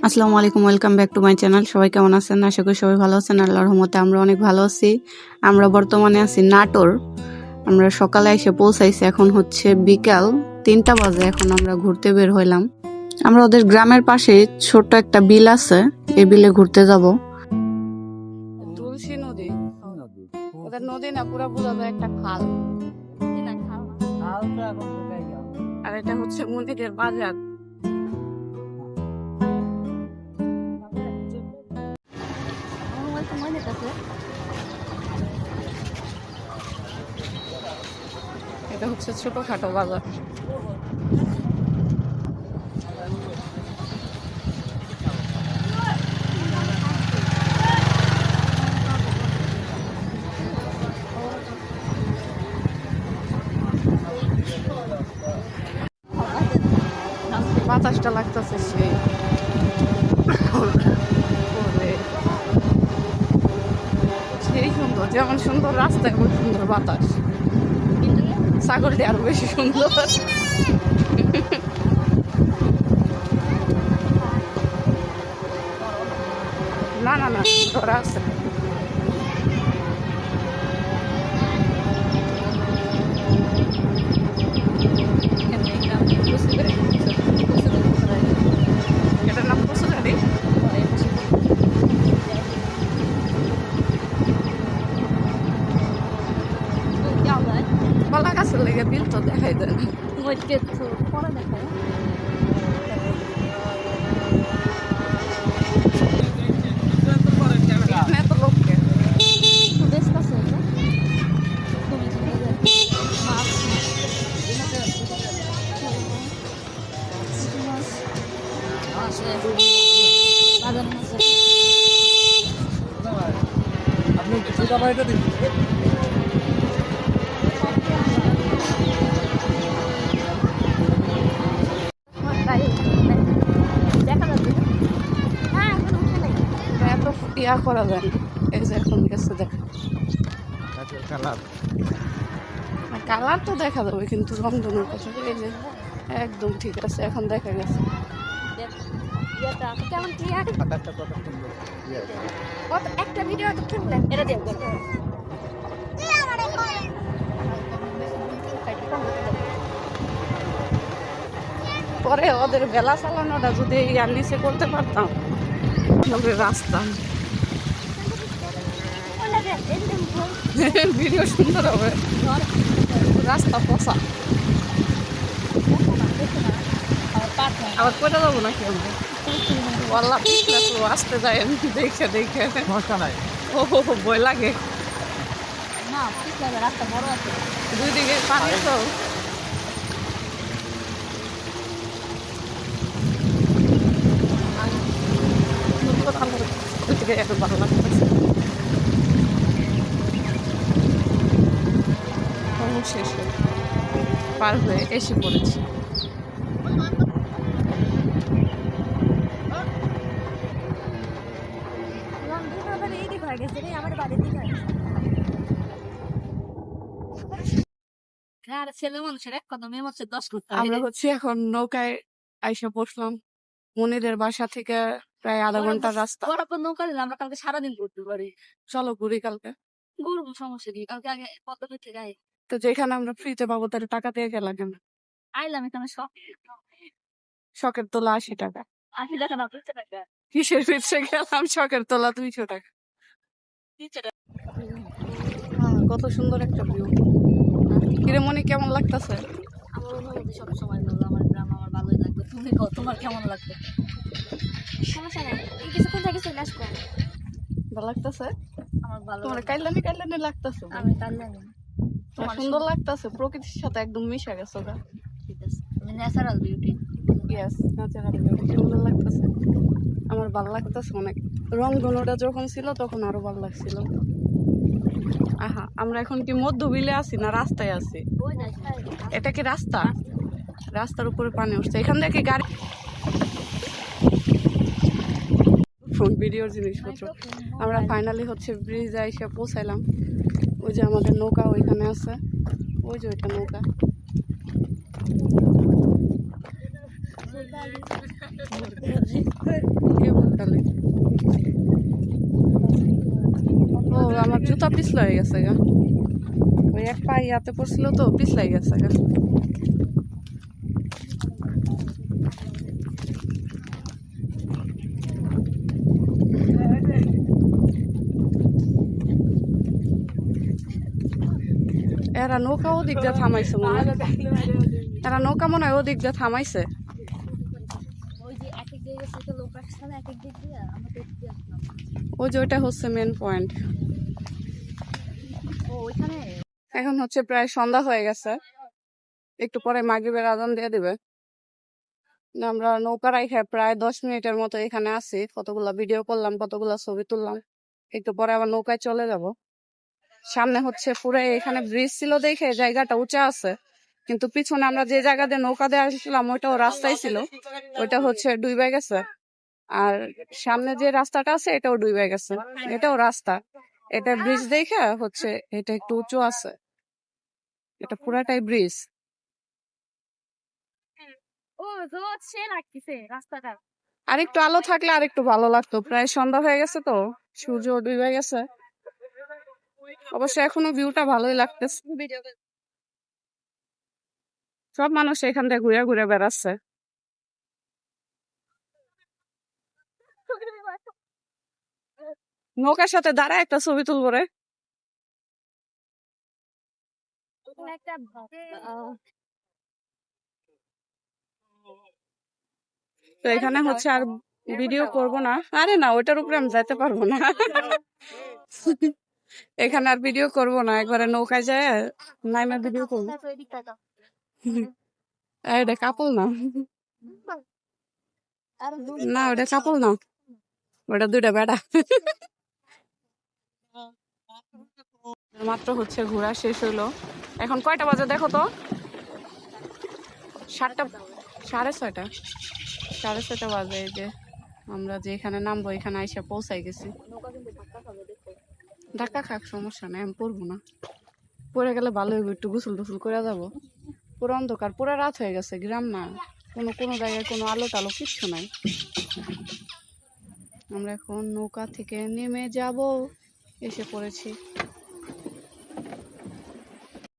আসসালামু আলাইকুম, welcome back to my channel. সবাই কেমন আছেন? আশা করি সবাই ভালো আছেন। আল্লাহর রহমতে আমরা অনেক ভালো আছি। আমরা বর্তমানে আছি নাটোর। আমরা সকালে এসে পৌঁছাইছি, এখন হচ্ছে বিকাল 3টা বাজে। এখন আমরা ঘুরতে বের হইলাম। আমরা ওদের গ্রামের পাশে ছোট্ট একটা বিল আছে, এই বিলে ঘুরতে যাব। তুলসী নদী, ওদের নদী না, পুরা বোঝা যায় একটা খাল। আর এটা হচ্ছে মন্দিরের বাজার। এটা হচ্ছে ছোটখাটো বাজার। বাতাসটা লাগতেছে সেই সেই সুন্দর, যেমন সুন্দর রাস্তা এমন সুন্দর বাতাস। ছাগলটি আরো বেশি সুন্দর। না না না, ধরা আছে। এটার নাম কচুগাড়ি। কলা গাছের লেগে বিল তো দেখাই দেয় না। এত লোককে আপনি কিছুটা বাইরে দিন। এত ইয়া করা যায় না। এই যে এখন গেছে দেখা, কালার তো দেখা যাবে, কিন্তু রংধনুর কথা এই যে একদম ঠিক আছে, এখন দেখা গেছে। একটা ভিডিও এটা দেখবো পরে ওদের বেলা চালানোটা যদি ইয়ার নিচে করতে পারতাম, তাহলে রাস্তা ভিডিও সুন্দর হবে। রাস্তা পচা, আবার কোথায় যাবো নাকি আমরা? বললাম আসতে যাই, দেখে দেখে সমস্যা নাই। ও ভয় লাগে। না রাস্তা বড় আছে দুই দিকে পানি তো। এত ভালো লাগতেছে। শেষে পার হয়ে এসে পড়েছি। ছেলে মানুষের এক কথা, মেয়ে মানুষের 10 করতে আমরা হচ্ছে এখন নৌকায় আইসা বসলাম। মনিরের বাসা থেকে প্রায় আধা ঘন্টার রাস্তা। বরাবর নৌকা দিলে আমরা কালকে সারাদিন ঘুরতে পারি। চলো ঘুরি কালকে। ঘুরবো, সমস্যা কি? কালকে আগে পদ্মা থেকে আই। তো যেখানে আমরা ফ্রিতে পাবো তাহলে টাকা দিয়ে গেল কেন? আইলাম এখানে শখের তোলা 80 টাকা। 80 টাকা না, 200 টাকা। কিসের পিছিয়ে গেলাম? শখের তোলা 200 টাকা। 200 টাকা। কত সুন্দর একটা ভিউ। কিরে মনি, কেমন লাগতেছে? আমার অনুভূতি সবসময় ভালো। আমার গ্রাম আমার ভালোই লাগবে। তুমি কও তোমার কেমন লাগবে? সমস্যা নাই, এই কিছুক্ষণ থেকে চলে আসবো। ভালো লাগতেছে? আমার ভালো তোমার লাগবে। কাইলানি কাইলানি লাগতেছে। আমি কাল জানি না। তোমার সুন্দর লাগতেছে, প্রকৃতির সাথে একদম মিশে গেছো গা। ঠিক আছে, আমি natural beauty. Yes, natural beauty. সুন্দর লাগতেছে, আমার ভালো লাগতেছে অনেক। রংধনুটা যখন ছিল তখন আরো ভালো লাগছিল। আহা, আমরা এখন কি মধ্যবিলে আছি না রাস্তায় আছি? এটা কি রাস্তা? রাস্তার উপরে পানি উঠছে, এখান থেকে গাড়ি ফোন ভিডিওর জিনিসপত্র। আমরা ফাইনালি হচ্ছে ব্রিজে এসে পৌঁছাইলাম। ওই যে আমাদের নৌকা ওইখানে আছে, ওই যে ওইটা নৌকা। খালি। ও আমার জুতা পিছলা হয়ে গেছে গা, ওই এক পা ইয়াতে পড়ছিল তো পিছলাই গেছে গা। এরা নৌকা ওদিক দিয়ে থামাইছে মনে হয়, এরা নৌকা মনে হয় ওদিক দিয়ে থামাইছে। ওই যে এক এক জায়গায় থেকে লোক আসছে না, এক এক দিক দিয়ে আমরা তো এদিক দিয়ে আসলাম। ওই যে ওইটা হচ্ছে মেন পয়েন্ট। ও ওইখানে এখন হচ্ছে প্রায় সন্ধ্যা হয়ে গেছে, একটু পরে মাগরিবের আজান দিয়ে দিবে। আমরা নৌকা রাইখা প্রায় 10 মিনিটের মতো এখানে আছি, কতগুলা ভিডিও করলাম, কতগুলা ছবি তুললাম। একটু পরে আবার নৌকায় চলে যাব। সামনে হচ্ছে পুরো এখানে ব্রিজ ছিল দেখে জায়গাটা উঁচা আছে, কিন্তু পিছনে আমরা যে জায়গা দিয়ে নৌকা দিয়ে আসছিলাম ওইটাও রাস্তায় ছিল, ওইটা হচ্ছে ডুবে গেছে। আর সামনে যে রাস্তাটা আছে এটাও ডুবে গেছে, এটাও রাস্তা। এটা ব্রিজ দেখে হচ্ছে এটা একটু উঁচু আছে, এটা পুরাটাই ব্রিজ। ও রোদ সে লাগতেছে রাস্তাটা। আর একটু আলো থাকলে আর একটু ভালো লাগতো, প্রায় সন্ধ্যা হয়ে গেছে তো সূর্য ডুবে গেছে। অবশ্য এখনো ভিউটা ভালোই লাগতেছে। সব মানুষ এখান থেকে ঘুরে ঘুরে বেড়াচ্ছে। নৌকার সাথে দাঁড়ায় একটা ছবি তুলবো রে। একটা তো এখানে হচ্ছে আর ভিডিও করব না, আরে না ওইটার উপরে আমি যাইতে পারবো না। এখানে আর ভিডিও করব না, একবারে নৌকায় যায় নাইমা ভিডিও করবো। এটা কাপল না, না ওটা কাপল না, ওটা দুইটা বেড়া। মাত্র হচ্ছে ঘোরা শেষ হইলো। এখন কয়টা বাজে দেখো তো? 7টা, 6:30, 6:30 বাজে। এই যে আমরা যে এখানে নামবো এখানে আইসা পৌঁছাই গেছি। ধাক্কা খাক সমস্যা নাই, আমি পড়বো না। পড়ে গেলে ভালো হইব, একটু গোসল টোসল করে যাবো। পুরো অন্ধকার, পুরো রাত হয়ে গেছে, গ্রাম না, কোনো জায়গায় কোনো আলো টালো কিচ্ছু নাই। আমরা এখন নৌকা থেকে নেমে যাব, এসে পড়েছি।